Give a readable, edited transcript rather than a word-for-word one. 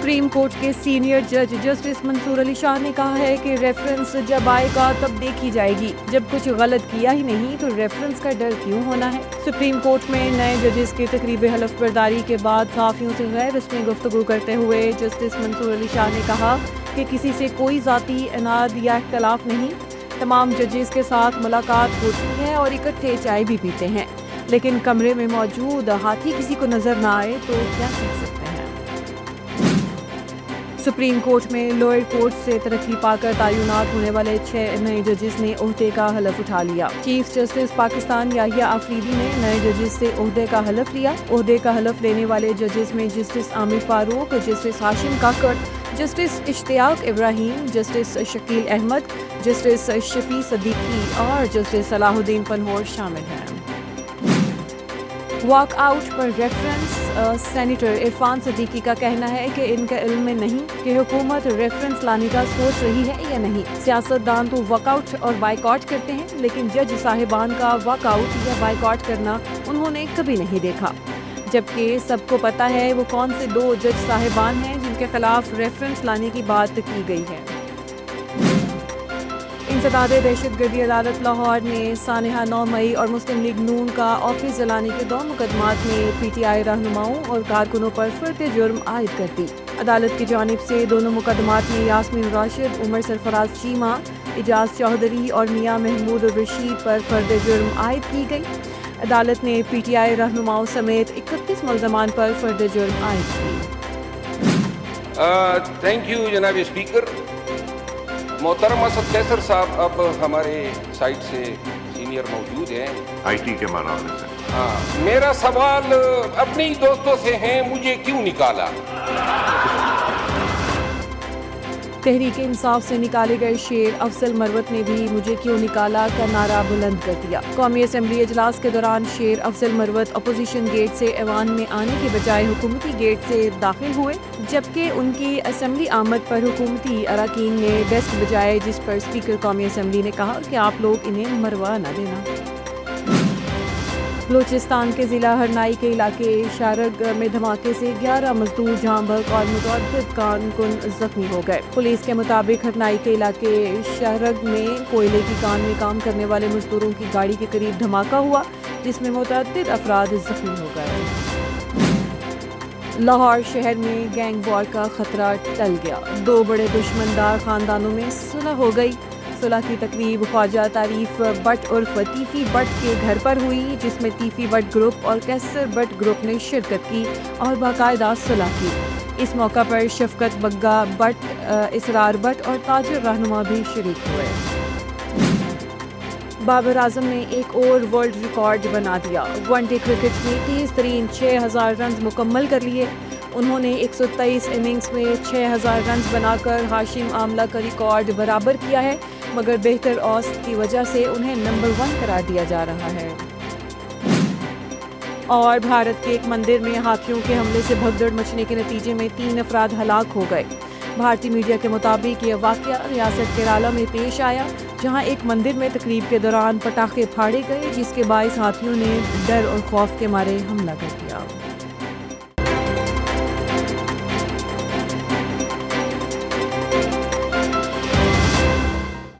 Supreme court के senior जज justice Mansoor Ali Shah ने कहा है कि रेफरेंस जब आएगा तब देखी जाएगी, जब कुछ गलत किया ही नहीं तो रेफरेंस का डर क्यों होना है। सुप्रीम कोर्ट में नए जजेस की तकरीब हलफ बर्दारी के बाद सहाफियों से गैर रस्मी गुफ्तगू करते हुए जस्टिस मंसूर अली शाह ने कहा कि किसी से कोई ज़ाती इनाद या इख्तलाफ नहीं, तमाम जजेस के साथ मुलाकात होती है और इकट्ठे चाय भी पीते हैं, लेकिन कमरे में मौजूद हाथी किसी को नजर ना आए तो क्या कह सकते हैं। सुप्रीम कोर्ट में लोअर कोर्ट से तरक्की पाकर तैनात होने वाले 6 नए जजेस ने ओहदे का हलफ उठा लिया। चीफ जस्टिस पाकिस्तान याहिया आफरीदी ने नए जजेस से ओहदे का हलफ लिया। ओहदे का हलफ लेने वाले जजेस में justice Aamir Farooq, justice Hashim Kakar, justice Ishtiaq Ibrahim, justice Shakeel Ahmed, justice Shafi Siddiqui और जस्टिस सलाहुद्दीन पनहोर शामिल हैं। वॉक आउट पर रेफरेंस सेनेटर इरफान सदीकी का कहना है कि इनका इल्म में नहीं कि हुकूमत रेफरेंस लाने का सोच रही है या नहीं। सियासतदान तो वॉकआउट और बाइकआउट करते हैं, लेकिन जज साहिबान का वॉकआउट या बाइकआउट करना उन्होंने कभी नहीं देखा, जबकि सबको पता है वो कौन से 2 जज साहिबान हैं जिनके खिलाफ रेफरेंस लाने की बात की गई है। इंसदाद दहशतगर्दी अदालत लाहौर ने सानिहा 9 मई और मुस्लिम लीग नून का ऑफिस जलाने के 2 मुकदमात में पीटीआई रहनुमाओं और कारकुनों पर फर्द जुर्म आयद कर दी। अदालत की जानिब से दोनों मुकदमात में यास्मीन राशिद, उमर सरफराज चीमा, इजाज चौधरी और मियां महमूद रशीद पर फर्द जुर्म आयद की गई। अदालत ने पीटीआई रहनुमाओं समेत 31 मुल्ज़मान पर फर्द जुर्म आयद की। थैंक यू जनाब स्पीकर। मोहतरम असद कैसर साहब अब हमारे साइड से सीनियर मौजूद हैं आईटी के मराहल से। हाँ, मेरा सवाल अपने ही दोस्तों से है, मुझे क्यों निकाला। तहरीक इंसाफ से निकाले गए शेर अफजल मरवत ने भी मुझे क्यों निकाला का नारा बुलंद कर दिया। कौमी असम्बली इजलास के दौरान शेर अफजल मरवत अपोजिशन गेट से ऐवान में आने के बजाय हुकूमती गेट से दाखिल हुए, जबकि उनकी असम्बली आमद पर हुकूमती अरकान ने डेस्क बजाए, जिस पर स्पीकर कौमी असम्बली ने कहा कि आप लोग इन्हें मरवा न देना। बलूचिस्तान के ज़िला हरनाई के इलाके शारग में धमाके से 11 मजदूर जाम बहक और मुतअद्दिद कारकुन जख्मी हो गए। पुलिस के मुताबिक हरनाई के इलाके शारग में कोयले की कान में काम करने वाले मजदूरों की गाड़ी के करीब धमाका हुआ, जिसमें मुतअद्दिद अफराद जख्मी हो गए। लाहौर शहर में गैंग वॉर का खतरा टल गया। 2 बड़े दुश्मनदार खानदानों में सुलह हो गई। सुलह की तकरीब ख्वाजा तारीफ बट और तीफी बट के घर पर हुई, जिसमें तीफी बट ग्रुप और कैसर बट ग्रुप ने शिरकत की और बाकायदा सुलह की। इस मौका पर शफकत बग्गा बट, इसरार बट और ताजर रहनुमा भी शरीक हुए। बाबर आजम ने एक और वर्ल्ड रिकॉर्ड बना दिया। वनडे क्रिकेट में तेज तरीन 6000 रन मुकम्मल कर लिए। उन्होंने 123 इनिंग्स में 6000 रन बनाकर हाशिम आमला का रिकॉर्ड बराबर किया है, मगर बेहतर औसत की वजह से उन्हें नंबर 1 करार दिया जा रहा है। और भारत के एक मंदिर में हाथियों के हमले से भगदड़ मचने के नतीजे में 3 अफराद हलाक हो गए। भारतीय मीडिया के मुताबिक यह वाक़या रियासत केरला में पेश आया, जहां एक मंदिर में तकरीब के दौरान पटाखे फाड़े गए, जिसके बाइस हाथियों ने डर और खौफ के मारे हमला कर दिया।